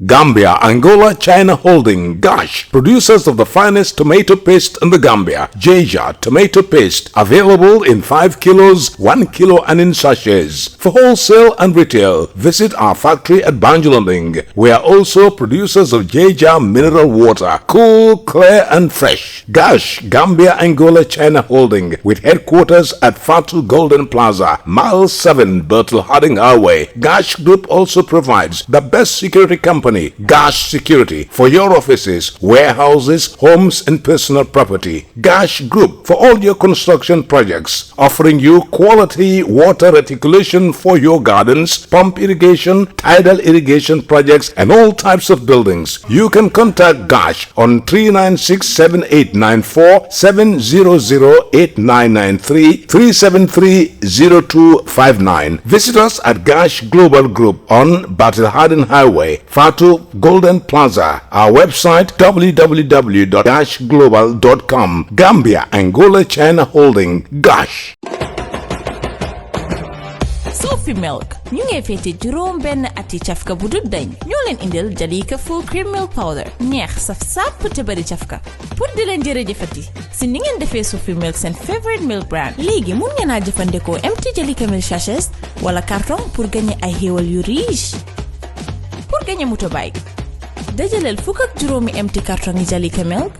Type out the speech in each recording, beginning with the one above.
Gambia, Angola, China Holding, Gash, producers of the finest tomato paste in the Gambia. Jaja tomato paste, available in 5 kilos, 1 kilo and in sachets. For wholesale and retail, visit our factory at Banjulonding. We are also producers of Jaja mineral water, cool, clear and fresh. Gash, Gambia, Angola, China Holding, with headquarters at Fatu Golden Plaza, Mile 7, Bertel Harding Highway. Gash Group also provides the best security company, Gash Security, for your offices, warehouses, homes and personal property. Gash Group for all your construction projects, offering you quality water reticulation for your gardens, pump irrigation, tidal irrigation projects and all types of buildings. You can contact Gash on 396-7894, 700-8993, 373-0259. Visit us at Gash Global Group on Battle Harden Highway, Fatu Golden Plaza. Our website www.gashglobal.com. Gambia, Angola, China Holding, Gash. Sophie Milk ñu ngi fété juróom benn ati cafka bu dul dañ ñoo leen indil Jalika full cream milk powder neex saf sàpp te bari cafka pour di leen jërëjëfati si ni ngeen defee Sophie Milk seen favorite milk brand léegi mun ngeen a jëfandikoo empty Jalika milk sachets wala carton pour gagner ay xéewal yu riche. Pour gagner motorbike dajaleel fukk ak juróomi empty carton yi Jalika milk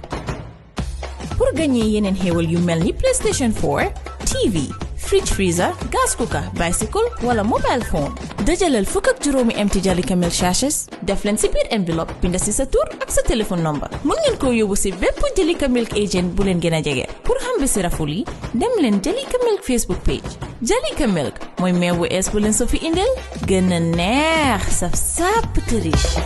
pour gagner yeneen xéewal yu mel ni PlayStation 4, TV, fridge freezer, gas cooker, bicycle wala mobile phone. dajaleel fukk ak juróomi empty Jalika milk sachets def leen si biir enveloppe binda si sa tur ak sa téléphone number. mun ngeen ko yóbbu si bépp Jalika milk agent bu leen gën a jege. pour xam bi si raful yi dem leen Jalika milk Facebook page. Jalika milk mooy meew bu ees bu leen so fi indil gën a neex saf sàpp te riche.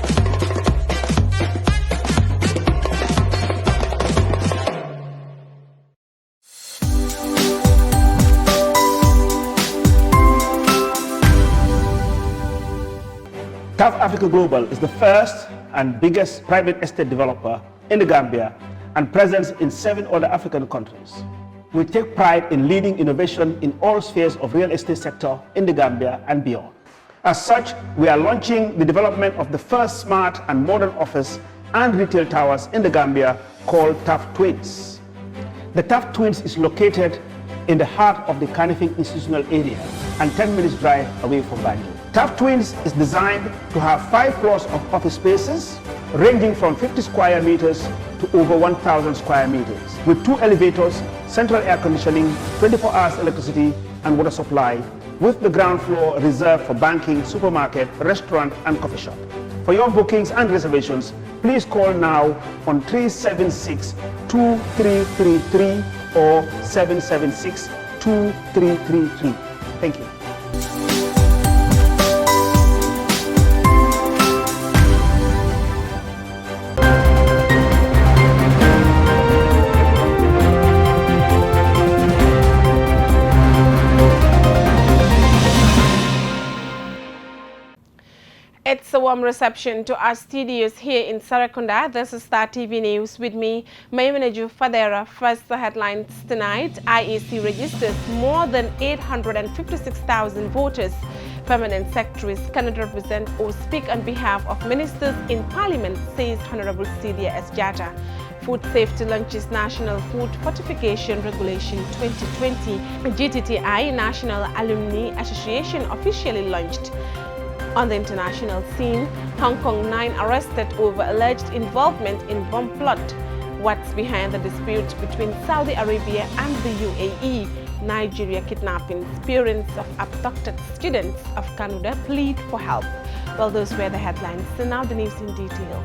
South Africa Global is the first and biggest private estate developer in the Gambia and present in 7 other African countries. We take pride in leading innovation in all spheres of real estate sector in the Gambia and beyond. As such, we are launching the development of the first smart and modern office and retail towers in the Gambia called TAF Twins. The TAF Twins is located in the heart of the Kanifing institutional area and 10 minutes drive away from Banjul. TAF Twins is designed to have 5 floors of office spaces ranging from 50 square meters to over 1,000 square meters with 2 elevators, central air conditioning, 24 hours electricity and water supply, with the ground floor reserved for banking, supermarket, restaurant and coffee shop. For your bookings and reservations, please call now on 376-2333 or 776-2333. Thank you. It's a warm reception to our studios here in Sarakunda. This is Star TV News with me, Maymunaju Fadera. First, the headlines tonight. IEC registers more than 856,000 voters. Permanent secretaries cannot represent or speak on behalf of ministers in Parliament, says Honorable Celia S. Jata. Food Safety launches National Food Fortification Regulation 2020. GTTI, National Alumni Association, officially launched. On the international scene, Hong Kong 9 arrested over alleged involvement in bomb plot. What's behind the dispute between Saudi Arabia and the UAE? Nigeria kidnapping. Parents of abducted students of Canada plead for help. Well, those were the headlines. So now the news in detail.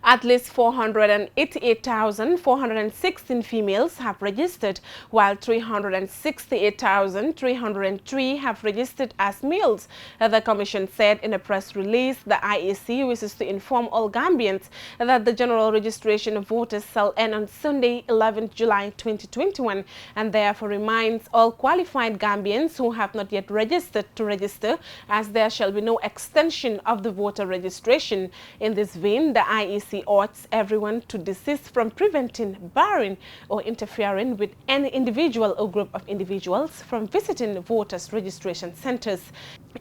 At least 488,416 females have registered, while 368,303 have registered as males. The Commission said in a press release the IEC wishes to inform all Gambians that the general registration of voters shall end on Sunday, 11th July 2021, and therefore reminds all qualified Gambians who have not yet registered to register, as there shall be no extension of the voter registration. In this vein, the IEC he urged everyone to desist from preventing, barring, or interfering with any individual or group of individuals from visiting voters' registration centers.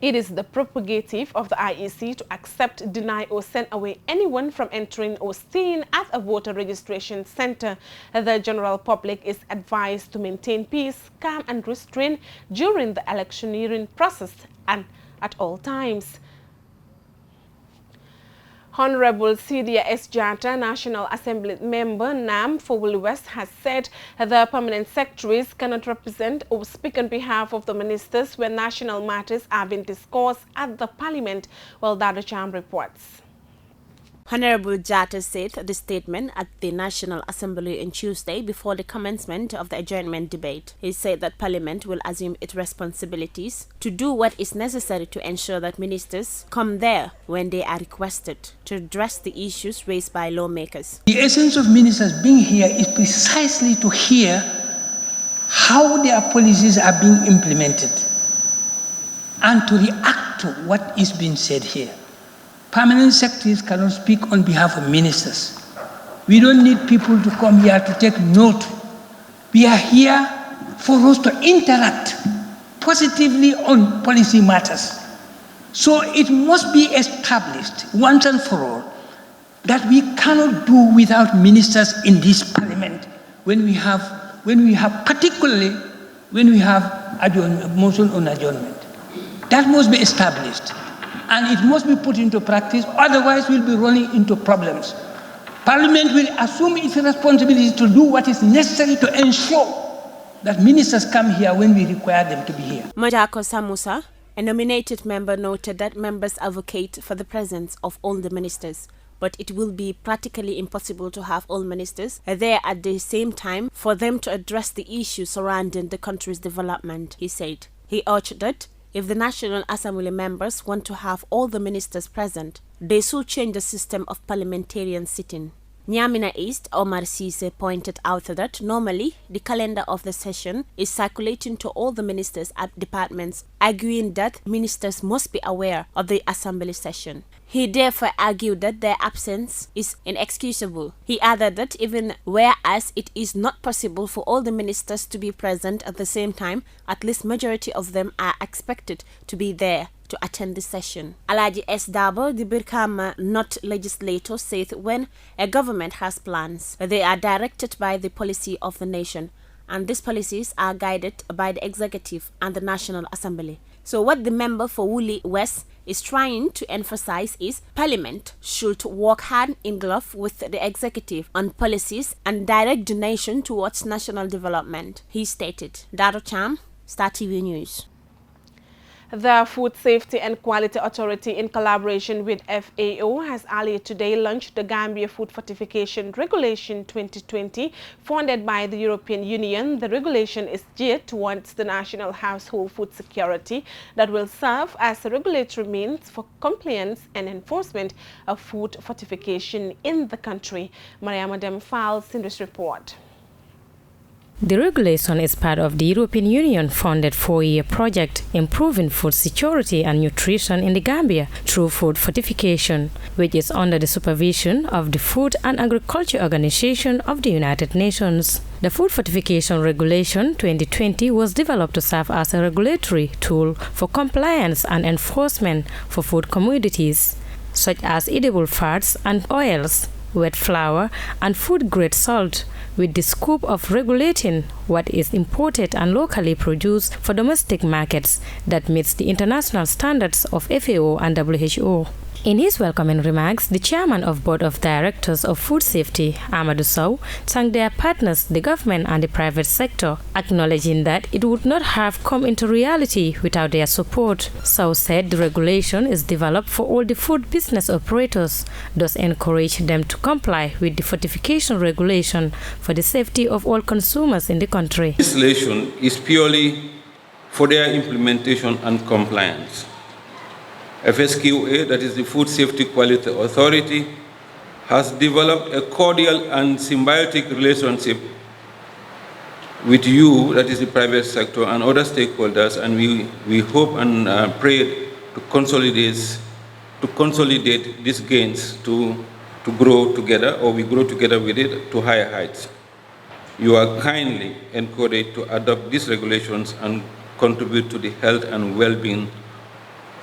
It is the prerogative of the IEC to accept, deny, or send away anyone from entering or staying at a voter registration center. The general public is advised to maintain peace, calm, and restraint during the electioneering process and at all times. Honorable Cedia S. Jata, National Assembly member NAM for Woolly West, has said the permanent secretaries cannot represent or speak on behalf of the ministers when national matters are being discussed at the parliament. Well, Dada Cham reports. Honorable Jata said the statement at the National Assembly on Tuesday before the commencement of the adjournment debate. He said that Parliament will assume its responsibilities to do what is necessary to ensure that ministers come there when they are requested to address the issues raised by lawmakers. The essence of ministers being here is precisely to hear how their policies are being implemented and to react to what is being said here. Permanent secretaries cannot speak on behalf of ministers. We don't need people to come here to take note. We are here for us to interact positively on policy matters. So it must be established once and for all that we cannot do without ministers in this parliament particularly when we have motion on adjournment. That must be established. And it must be put into practice, otherwise we'll be running into problems. Parliament will assume its responsibility to do what is necessary to ensure that ministers come here when we require them to be here. Majako Samusa, a nominated member, noted that members advocate for the presence of all the ministers, but it will be practically impossible to have all ministers there at the same time for them to address the issues surrounding the country's development, he said. He urged that if the National Assembly members want to have all the ministers present, they should change the system of parliamentarian sitting. Nyamina East Omar Sise pointed out that normally the calendar of the session is circulating to all the ministers at departments, arguing that ministers must be aware of the assembly session. He therefore argued that their absence is inexcusable. He added that even whereas it is not possible for all the ministers to be present at the same time, at least majority of them are expected to be there to attend the session. Alaji S. Dabo, the Birkama North legislator, said when a government has plans, they are directed by the policy of the nation, and these policies are guided by the executive and the National Assembly. So what the member for Woolly West is trying to emphasize is Parliament should work hand in glove with the executive on policies and direct the nation towards national development, he stated. Dado Cham, Star TV News. The Food Safety and Quality Authority, in collaboration with FAO, has earlier today launched the Gambia Food Fortification Regulation 2020, funded by the European Union. The regulation is geared towards the national household food security that will serve as a regulatory means for compliance and enforcement of food fortification in the country. Mariama Dem files in this report. The regulation is part of the European Union-funded 4-year project improving food security and nutrition in the Gambia through food fortification, which is under the supervision of the Food and Agriculture Organization of the United Nations. The Food Fortification Regulation 2020 was developed to serve as a regulatory tool for compliance and enforcement for food commodities, such as edible fats and oils, wet flour, and food-grade salt, with the scope of regulating what is imported and locally produced for domestic markets that meets the international standards of FAO and WHO. In his welcoming remarks, the chairman of Board of Directors of Food Safety, Amadou Sow, thanked their partners, the government and the private sector, acknowledging that it would not have come into reality without their support. Sow said the regulation is developed for all the food business operators, thus encourage them to comply with the fortification regulation for the safety of all consumers in the country. This legislation is purely for their implementation and compliance. FSQA, that is the Food Safety Quality Authority, has developed a cordial and symbiotic relationship with you, that is the private sector, and other stakeholders, and we hope and pray to consolidate these gains to to grow together, or we grow together with it, to higher heights. You are kindly encouraged to adopt these regulations and contribute to the health and well-being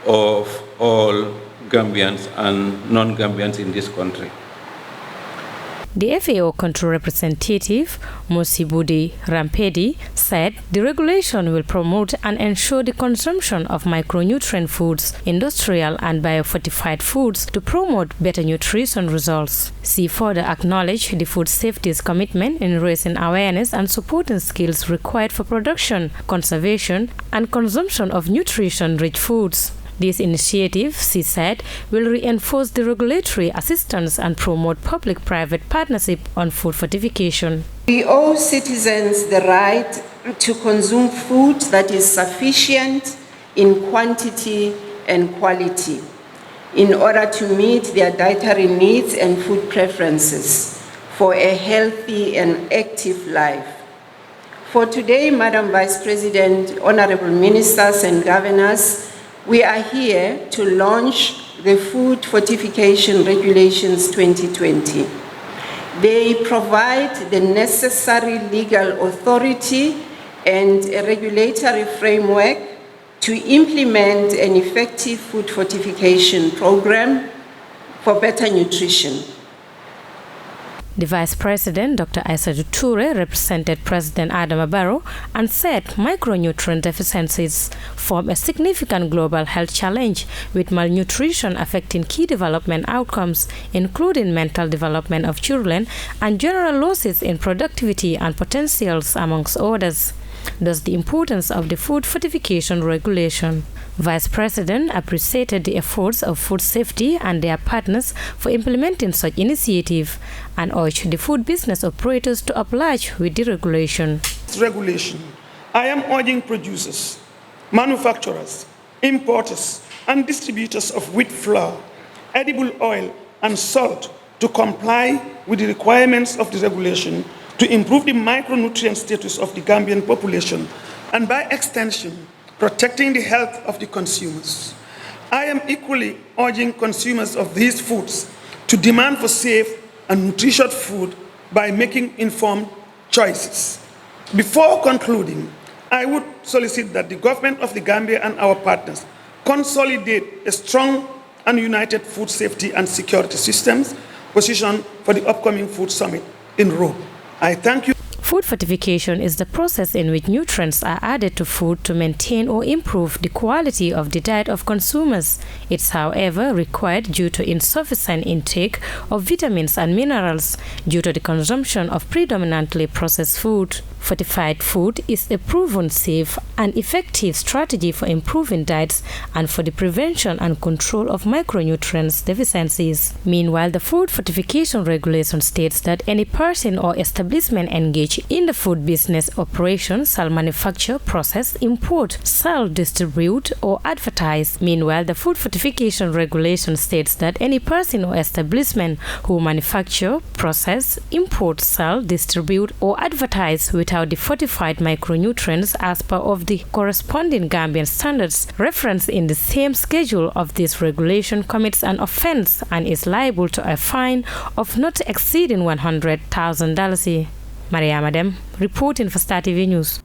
of all Gambians and non-Gambians in this country. The FAO control representative, Mosibudi Rampedi, said the regulation will promote and ensure the consumption of micronutrient foods, industrial and biofortified foods to promote better nutrition results. She further acknowledged the food safety's commitment in raising awareness and supporting skills required for production, conservation, and consumption of nutrition-rich foods. This initiative, she said, will reinforce the regulatory assistance and promote public-private partnership on food fortification. We owe citizens the right to consume food that is sufficient in quantity and quality in order to meet their dietary needs and food preferences for a healthy and active life. For today, Madam Vice President, honorable ministers and governors, we are here to launch the Food Fortification Regulations 2020. They provide the necessary legal authority and a regulatory framework to implement an effective food fortification program for better nutrition. The Vice President, Dr. Aissatou Toure, represented President Adama Barrow and said micronutrient deficiencies form a significant global health challenge, with malnutrition affecting key development outcomes, including mental development of children and general losses in productivity and potentials, amongst others. Thus, the importance of the food fortification regulation. Vice President appreciated the efforts of food safety and their partners for implementing such initiative and urged the food business operators to oblige with the regulation. I am urging producers, manufacturers, importers, and distributors of wheat flour, edible oil, and salt to comply with the requirements of the regulation to improve the micronutrient status of the Gambian population and, by extension, protecting the health of the consumers. I am equally urging consumers of these foods to demand for safe and nutritious food by making informed choices. Before concluding, I would solicit that the government of the Gambia and our partners consolidate a strong and united food safety and security systems position for the upcoming food summit in Rome. I thank you. Food fortification is the process in which nutrients are added to food to maintain or improve the quality of the diet of consumers. It's, however, required due to insufficient intake of vitamins and minerals due to the consumption of predominantly processed food. Fortified food is a proven safe and effective strategy for improving diets and for the prevention and control of micronutrients deficiencies. Meanwhile, the food fortification regulation states that any person or establishment engaged in the food business operation shall manufacture, process, import, sell, distribute, or advertise. Meanwhile, the food fortification regulation states that any person or establishment who manufacture, process, import, sell, distribute, or advertise without the fortified micronutrients as per of the corresponding Gambian standards referenced in the same schedule of this regulation commits an offense and is liable to a fine of not exceeding $100,000. Mariama Dem, reporting for Star TV News.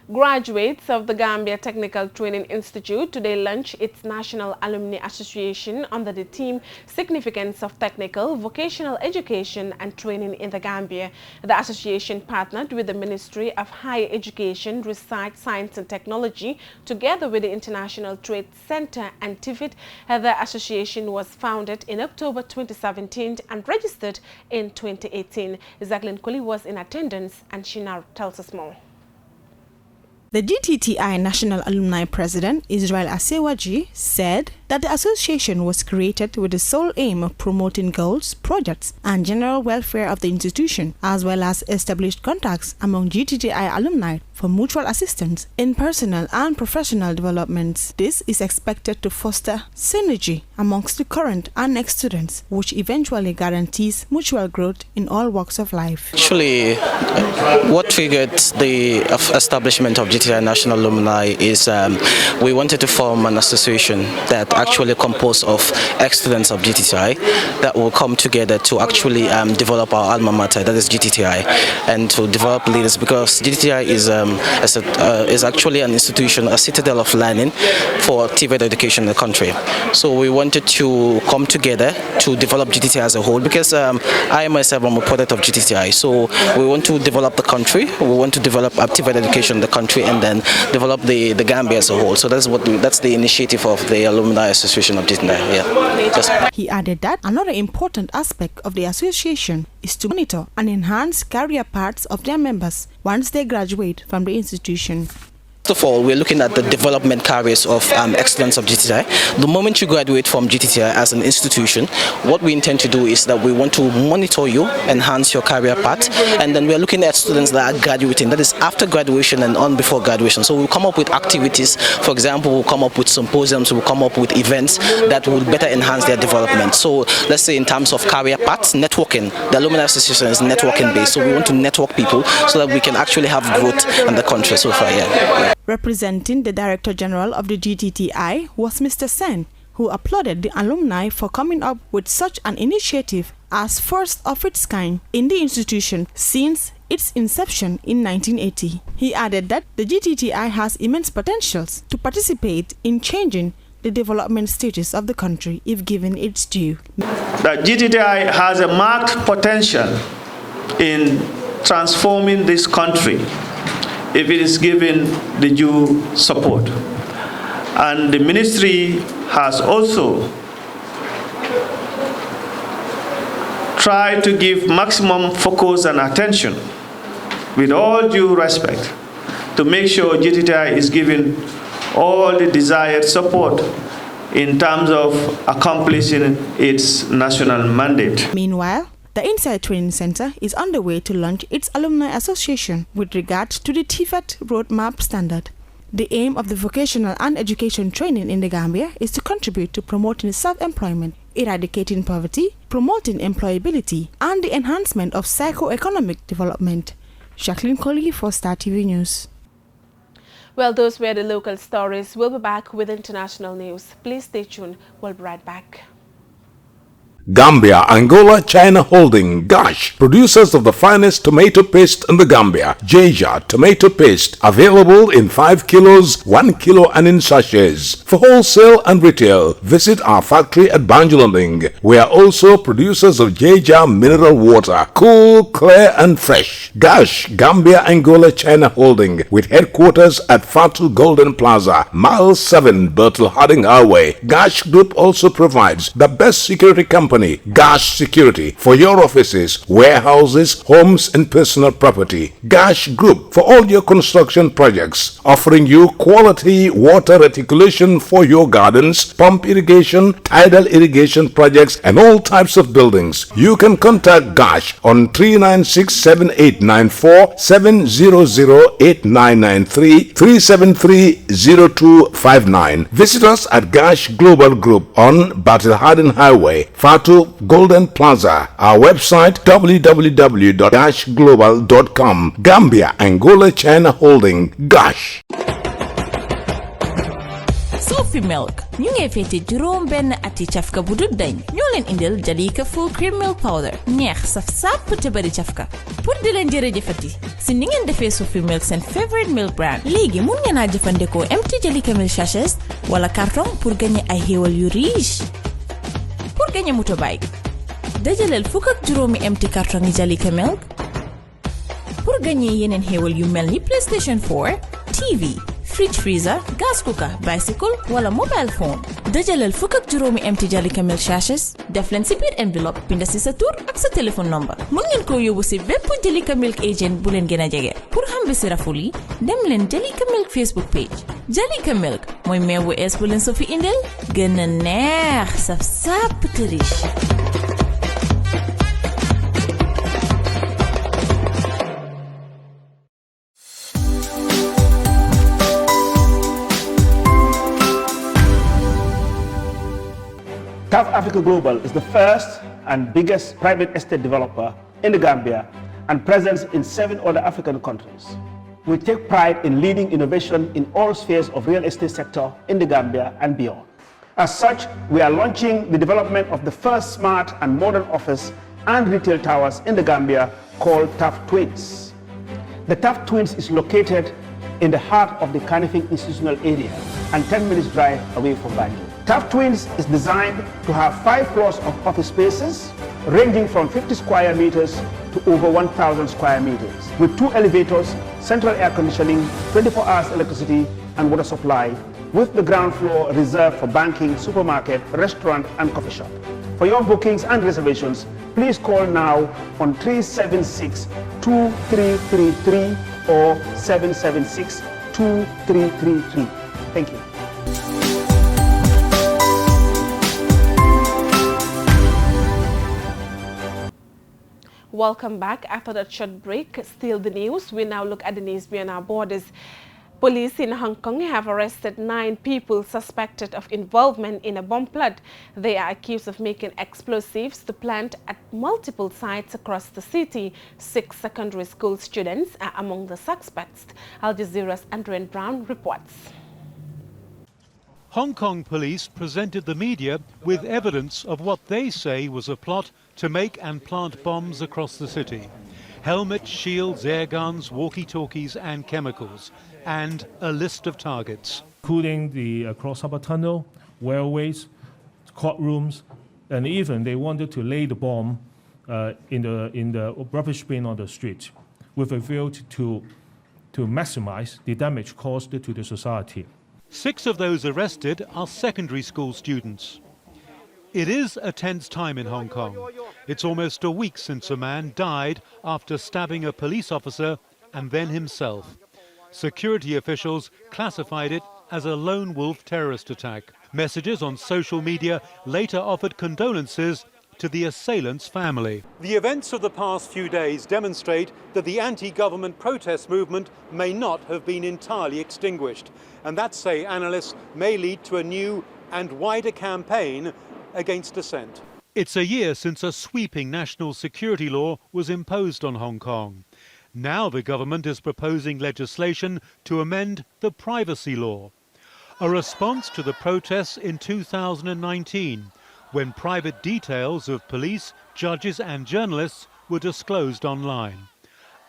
Graduates of the Gambia Technical Training Institute today launched its National Alumni Association under the theme Significance of Technical, Vocational Education and Training in the Gambia. The association partnered with the Ministry of Higher Education, Research, Science and Technology together with the International Trade Center and TIFIT. The association was founded in October 2017 and registered in 2018. Jacqueline Kuli was in attendance and she now tells us more. The GTTI National Alumni President, Israel Asewaji, said that the association was created with the sole aim of promoting goals, projects, and general welfare of the institution, as well as established contacts among GTTI alumni for mutual assistance in personal and professional developments. This is expected to foster synergy amongst the current and next students, which eventually guarantees mutual growth in all walks of life. Actually, what triggered the establishment of GTTI National Alumni is we wanted to form an association that actually composed of ex-students of GTTI that will come together to actually develop our alma mater, that is GTTI, and to develop leaders, because GTTI is actually an institution, a citadel of learning for TVET education in the country. So we wanted to come together to develop GTTI as a whole, because I myself am a product of GTTI. So we want to develop the country, we want to develop TVET education in the country, and then develop the Gambia as a whole. So that's the initiative of the Alumni Association of GTTI. Yeah. He added that another important aspect of the association is to monitor and enhance career paths of their members once they graduate from the institution. First of all, we're looking at the development careers of excellence of GTTI. The moment you graduate from GTTI as an institution, what we intend to do is that we want to monitor you, enhance your career path, and then we're looking at students that are graduating, that is after graduation and on before graduation. So we'll come up with activities. For example, we'll come up with symposiums, we'll come up with events that will better enhance their development. So let's say in terms of career paths, networking, the Alumni Association is networking based, so we want to network people so that we can actually have growth in the country so far. Yeah. Representing the Director General of the GTTI was Mr. Sen, who applauded the alumni for coming up with such an initiative as first of its kind in the institution since its inception in 1980. He added that the GTTI has immense potentials to participate in changing the development status of the country if given its due. The GTTI has a marked potential in transforming this country if it is given the due support. And the ministry has also tried to give maximum focus and attention, with all due respect, to make sure GTTI is given all the desired support in terms of accomplishing its national mandate. Meanwhile, the Inside Training Center is underway to launch its Alumni Association with regard to the TVET Roadmap Standard. The aim of the vocational and education training in the Gambia is to contribute to promoting self-employment, eradicating poverty, promoting employability, and the enhancement of socio-economic development. Jacqueline Coley for Star TV News. Well, those were the local stories. We'll be back with international news. Please stay tuned. We'll be right back. Gambia, Angola, China Holding, Gosh, producers of the finest tomato paste in the Gambia. Jaja tomato paste, available in 5 kilos, 1 kilo and in sachets. For wholesale and retail, visit our factory at Banjulanding. We are also producers of Jaja mineral water, cool, clear and fresh. Gosh, Gambia, Angola, China Holding, with headquarters at Fatu Golden Plaza, Mile 7, Bertel Harding Highway. Gosh Group also provides the best security company, Gosh Security, for your offices, warehouses, homes and personal property. Gosh Group for all your construction projects, offering you quality water reticulation for your gardens, pump irrigation, tidal irrigation projects and all types of buildings. You can contact Gosh on 396-7894, 700-8993, 373-0259. Visit us at Gosh Global Group on Battle Harden Highway, Fatu Golden Plaza. Our website www.goshglobal.com. Gambia, Angola, China Holding, Gosh. Sophie Milk ñu ngi fété juróom benn ati cafka bu dut dañ ñoo leen indil Jalika full cream milk powder neex saf sàpp te bari cafka pour di leen jërëjëfati si ni ngeen defee Sophie Milk seen favorite milk brand léegi mun ngeen a jëfandikoo empty Jalika milk sachets wala carton pour gagner ay xéewal yu riche. Pour gagner motorbike dajaleel fukk ak juróomi empty carton yi Jalika milk pour gagner yeneen xéewal yu mel ni PlayStation 4, TV, fridge freezer, gas cooker, bicycle wala mobile phone. dajaleel fukk ak juróomi empty Jalika milk sachets def leen si biir enveloppe binda si sa tur ak sa téléphone number. Mun ngeen ko yóbbu si bépp Jalika milk agent bu leen gën a jege. Pour xam bi si raful yi dem leen Jalika milk Facebook page. Jalika milk mooy meew bu ees bu leen so fi indil gën a neex saf sàpp te riche. South Africa Global is the first and biggest private estate developer in the Gambia and present in 7 other African countries. We take pride in leading innovation in all spheres of real estate sector in the Gambia and beyond. As such, we are launching the development of the first smart and modern office and retail towers in the Gambia called TAF Twins. The TAF Twins is located in the heart of the Kanifing institutional area and 10 minutes drive away from Banjul. TAF Twins is designed to have 5 floors of office spaces ranging from 50 square meters to over 1,000 square meters with 2 elevators, central air conditioning, 24 hours electricity and water supply, with the ground floor reserved for banking, supermarket, restaurant and coffee shop. For your bookings and reservations, please call now on 376-2333 or 776-2333. Thank you. Welcome back. After that short break, still the news. We now look at the news beyond our borders. Police in Hong Kong have arrested 9 people suspected of involvement in a bomb plot. They are accused of making explosives to plant at multiple sites across the city. 6 secondary school students are among the suspects. Al Jazeera's Andrew Brown reports. Hong Kong police presented the media with evidence of what they say was a plot to make and plant bombs across the city. Helmets, shields, air guns, walkie-talkies and chemicals, and a list of targets. Including the cross-harbour tunnel, railways, courtrooms, and even they wanted to lay the bomb in the rubbish bin on the street with a view to maximize the damage caused to the society. 6 of those arrested are secondary school students. It is a tense time in Hong Kong. It's almost a week since a man died after stabbing a police officer and then himself. Security officials classified it as a lone wolf terrorist attack. Messages on social media later offered condolences to the assailant's family. The events of the past few days demonstrate that the anti-government protest movement may not have been entirely extinguished, and that, say analysts, may lead to a new and wider campaign against dissent. It's a year since a sweeping national security law was imposed on Hong Kong. Now the government is proposing legislation to amend the privacy law, a response to the protests in 2019, when private details of police, judges and journalists were disclosed online,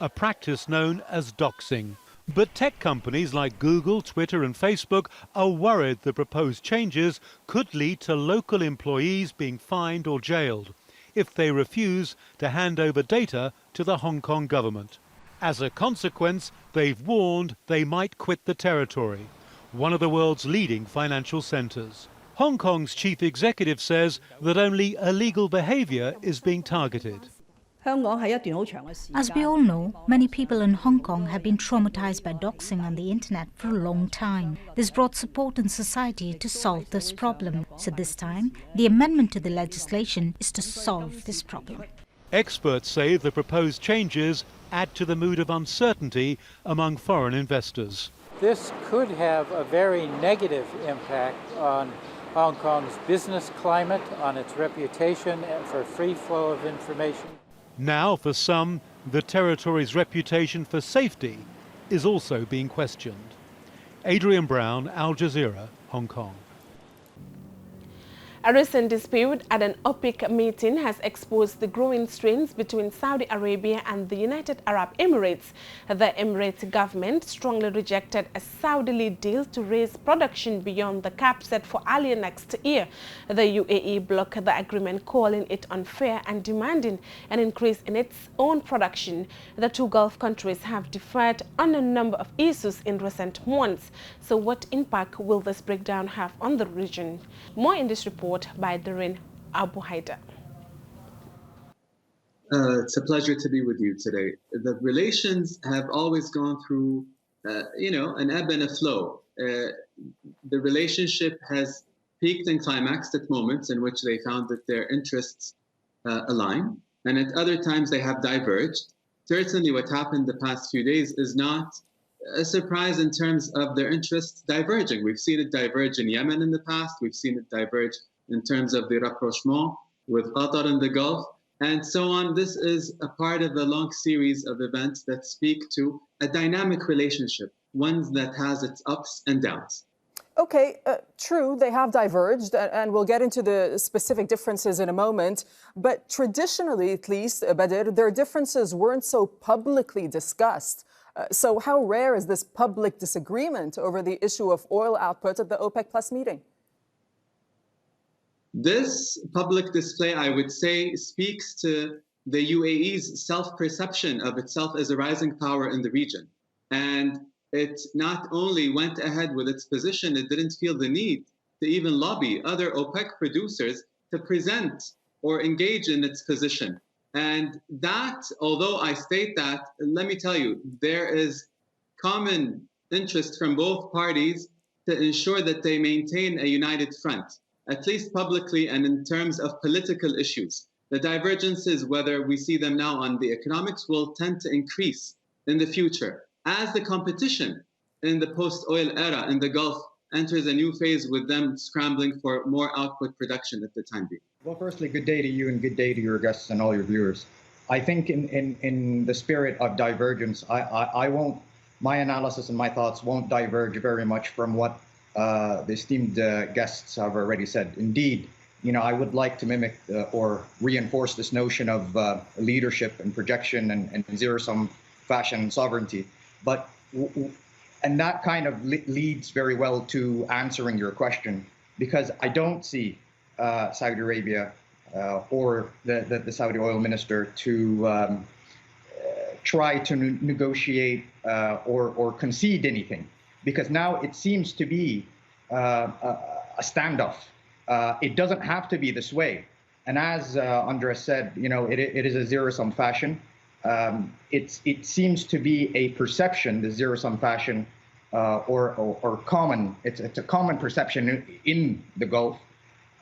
a practice known as doxing. But tech companies like Google, Twitter and Facebook are worried the proposed changes could lead to local employees being fined or jailed if they refuse to hand over data to the Hong Kong government. As a consequence, they've warned they might quit the territory, one of the world's leading financial centres. Hong Kong's chief executive says that only illegal behaviour is being targeted. As we all know, many people in Hong Kong have been traumatized by doxing on the internet for a long time. This brought support in society to solve this problem. So this time, the amendment to the legislation is to solve this problem. Experts say the proposed changes add to the mood of uncertainty among foreign investors. This could have a very negative impact on Hong Kong's business climate, on its reputation for free flow of information. Now, for some, the territory's reputation for safety is also being questioned. Adrian Brown, Al Jazeera, Hong Kong. A recent dispute at an OPEC meeting has exposed the growing strains between Saudi Arabia and the United Arab Emirates. The Emirate government strongly rejected a Saudi-led deal to raise production beyond the cap set for early next year. The UAE blocked the agreement, calling it unfair and demanding an increase in its own production. The 2 Gulf countries have differed on a number of issues in recent months. So what impact will this breakdown have on the region? More in this report by Doreen Abu Haida. It's a pleasure to be with you today. The relations have always gone through, an ebb and a flow. The relationship has peaked and climaxed at moments in which they found that their interests align, and at other times they have diverged. Certainly what happened the past few days is not a surprise in terms of their interests diverging. We've seen it diverge in Yemen in the past. We've seen it diverge in terms of the rapprochement with Qatar in the Gulf, and so on. This is a part of a long series of events that speak to a dynamic relationship, one that has its ups and downs. Okay, true, they have diverged, and we'll get into the specific differences in a moment. But traditionally, at least, Badir, their differences weren't so publicly discussed. So how rare is this public disagreement over the issue of oil output at the OPEC Plus meeting? This public display, I would say, speaks to the UAE's self-perception of itself as a rising power in the region. And it not only went ahead with its position, it didn't feel the need to even lobby other OPEC producers to present or engage in its position. And that, although I state that, let me tell you, there is common interest from both parties to ensure that they maintain a united front, at least publicly and in terms of political issues. The divergences, whether we see them now on the economics, will tend to increase in the future as the competition in the post-oil era in the Gulf enters a new phase with them scrambling for more output production at the time being. Well, firstly, good day to you and good day to your guests and all your viewers. I think in the spirit of divergence, I won't, my analysis and my thoughts won't diverge very much from what the esteemed guests have already said. Indeed, you know, I would like to mimic or reinforce this notion of leadership and projection and zero-sum fashion and sovereignty. But and that kind of leads very well to answering your question, because I don't see Saudi Arabia or the Saudi oil minister to try to negotiate or concede anything, because now it seems to be a standoff. It doesn't have to be this way. And as Andres said, you know, it is a zero-sum fashion. It seems to be a perception, the zero-sum fashion, or common. It's a common perception in the Gulf.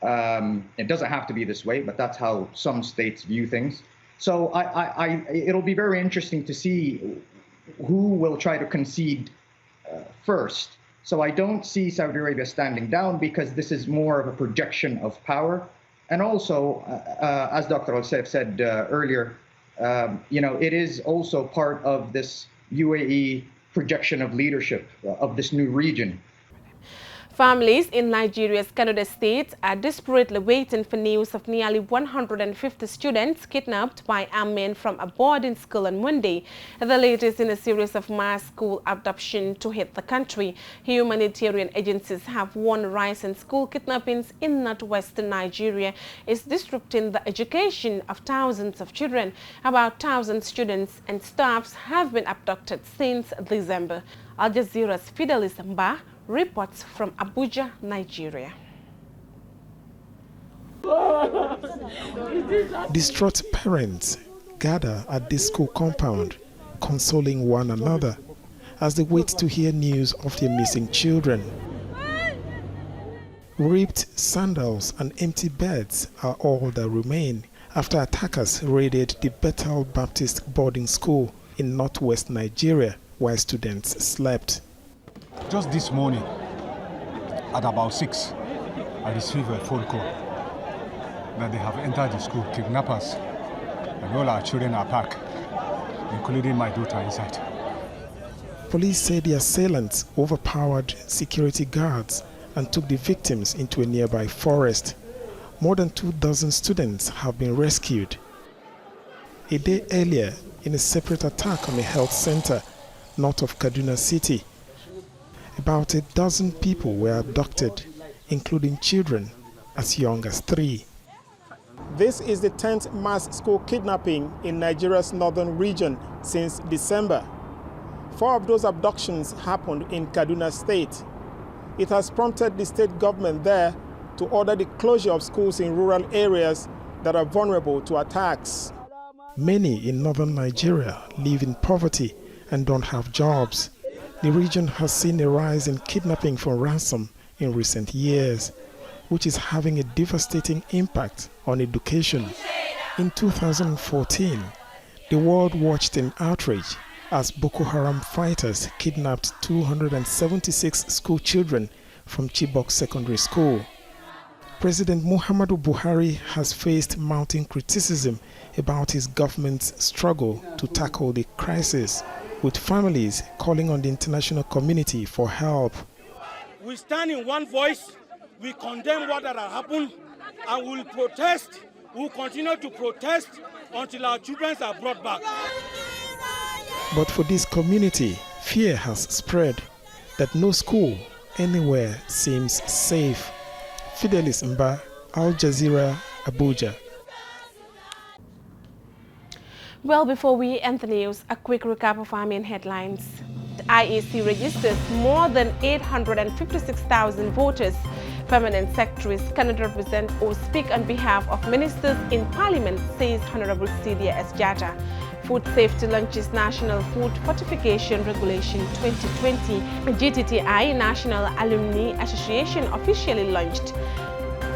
It doesn't have to be this way, but that's how some states view things. So it'll be very interesting to see who will try to concede first. So I don't see Saudi Arabia standing down, because this is more of a projection of power. And also, as Dr. Al-Saif said earlier, you know, it is also part of this UAE projection of leadership of this new region. Families in Nigeria's Kano State are desperately waiting for news of nearly 150 students kidnapped by armed men from a boarding school on Monday, the latest in a series of mass school abductions to hit the country. Humanitarian agencies have warned rise in school kidnappings in northwestern Nigeria is disrupting the education of thousands of children. About 1,000 students and staffs have been abducted since December. Al Jazeera's Fidelis Mba reports from Abuja, Nigeria. Distraught parents gather at the school compound, consoling one another as they wait to hear news of their missing children. Ripped sandals and empty beds are all that remain after attackers raided the Bethel Baptist boarding school in northwest Nigeria while students slept. Just this morning, at about 6, I received a phone call that they have entered the school, kidnappers, and all our children are back, including my daughter inside. Police say the assailants overpowered security guards and took the victims into a nearby forest. More than 24 students have been rescued. A day earlier, in a separate attack on a health center north of Kaduna City, about 12 people were abducted, including children as young as 3. This is the 10th mass school kidnapping in Nigeria's northern region since December. 4 of those abductions happened in Kaduna State. It has prompted the state government there to order the closure of schools in rural areas that are vulnerable to attacks. Many in northern Nigeria live in poverty and don't have jobs. The region has seen a rise in kidnapping for ransom in recent years, which is having a devastating impact on education. In 2014, the world watched in outrage as Boko Haram fighters kidnapped 276 school children from Chibok Secondary School. President Muhammadu Buhari has faced mounting criticism about his government's struggle to tackle the crisis, with families calling on the international community for help. we stand in one voice, we condemn what that has happened, and we'll protest, we'll continue to protest until our children are brought back. But for this community, fear has spread that no school anywhere seems safe. Fidelis Mba, Al Jazeera, Abuja. Well, before we end the news, a quick recap of our main headlines. The IEC registers more than 856,000 voters. Permanent secretaries cannot represent or speak on behalf of ministers in Parliament, says Honorable Celia S. Jata. Food Safety launches National Food Fortification Regulation 2020. GTTI, National Alumni Association, officially launched.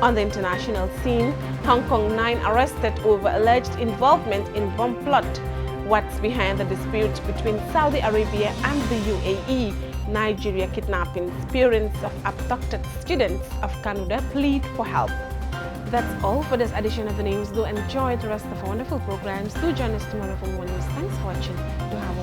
On the international scene, Hong Kong 9 arrested over alleged involvement in bomb plot. What's behind the dispute between Saudi Arabia and the UAE? Nigeria kidnappings. Parents of abducted students of Canada plead for help. That's all for this edition of the news. Do enjoy the rest of our wonderful programs. Do join us tomorrow for more news. Thanks for watching. Do have a